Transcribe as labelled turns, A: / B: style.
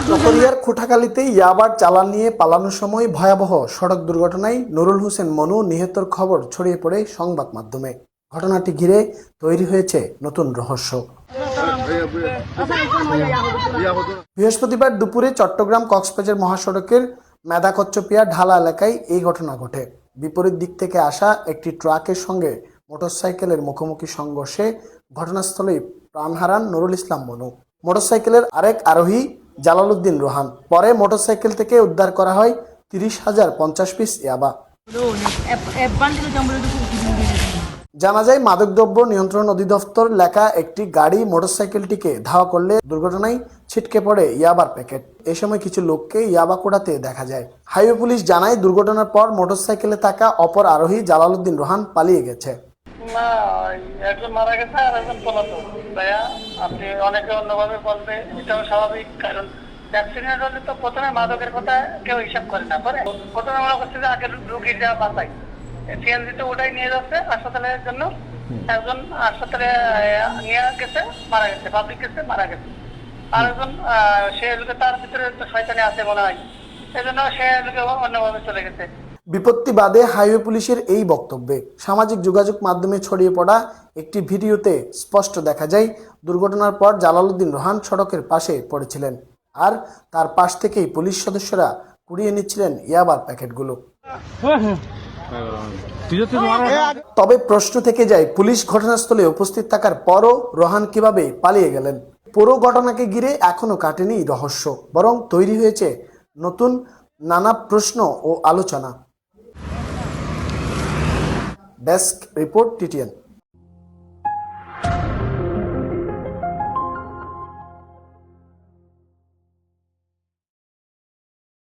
A: চকরিয়ার খুঁটাখালীতে ইয়াবার চালান নিয়ে পালানোর সময় ভয়াবহ সড়ক দুর্ঘটনায় নুরুল হোসেন মনু নিহতর খবর ছড়িয়ে পড়ে সংবাদ মাধ্যমে। ঘটনাটি ঘিরে তৈরি হয়েছে নতুন রহস্য। বৃহস্পতিবার দুপুরে চট্টগ্রাম কক্সবাজার মহাসড়কের মেধাকচ্চপিয়া ঢালা এলাকায় এই ঘটনা ঘটে। বিপরীত দিক থেকে আসা একটি ট্রাকের সঙ্গে মোটরসাইকেলের মুখোমুখি সংঘর্ষে ঘটনাস্থলেই প্রাণ হারান নুরুল ইসলাম মনু। মোটরসাইকেলের আরেক আরোহী জালালউদ্দিন রোহান। পরে মোটরসাইকেল থেকে উদ্ধার করা হয় 30,050 পিস ইয়াবা। জানা যায় মাদকদ্রব্য নিয়ন্ত্রণ অধিদপ্তর লেখা একটি গাড়ি মোটরসাইকেলটিকে ধাওয়া করলে দুর্ঘটনায় ছিটকে পড়ে ইয়াবার প্যাকেট। এ সময় কিছু লোককে ইয়াবা কোড়াতে দেখা যায়। হাইওয়ে পুলিশ জানায় দুর্ঘটনার পর মোটরসাইকেলে থাকা অপর আরোহী জালালউদ্দিন রোহান পালিয়ে গেছে।
B: না, একজন মারা গেছে আর একজন পলাতক। ভাইয়া, আপনি অনেকে অন্যভাবে বলবে, এটাও স্বাভাবিক, কারণ অ্যাক্সিডেন্ট হলে তো প্রথমে মাদকের কথা কেউ হিসাব করে না। প্রথমে মনে করছে যে আগে রুগীটা বাঁচাই, সিএনজিতে ওটাই নিয়ে যাচ্ছে হাসপাতালের জন্য। একজন হাসপাতালে নিয়ে গেছে, মারা গেছে, পাবলিক গেছে, মারা গেছে। আর একজন সে লোকে তার ভিতরে শয়তানি আছে মনে হয়, এজন্য সে লোকে অন্যভাবে চলে গেছে।
A: বিপত্তি বাদে হাইওয়ে পুলিশের এই বক্তব্যে সামাজিক যোগাযোগ মাধ্যমে ছড়িয়ে পড়া একটি ভিডিওতে স্পষ্ট দেখা যায় দুর্ঘটনার পর জালালউদ্দিন রোহান সড়কের পাশে পড়েছিলেন আর তার পাশ থেকেই পুলিশ সদস্যরা কুড়িয়ে নিচ্ছিলেন ইয়াবার প্যাকেটগুলো। তবে প্রশ্ন থেকে যায়, পুলিশ ঘটনাস্থলে উপস্থিত থাকার পরও রোহান কিভাবে পালিয়ে গেলেন? পুরো ঘটনাকে ঘিরে এখনো কাটেনি রহস্য, বরং তৈরি হয়েছে নতুন নানা প্রশ্ন ও আলোচনা। Desk report, TTN।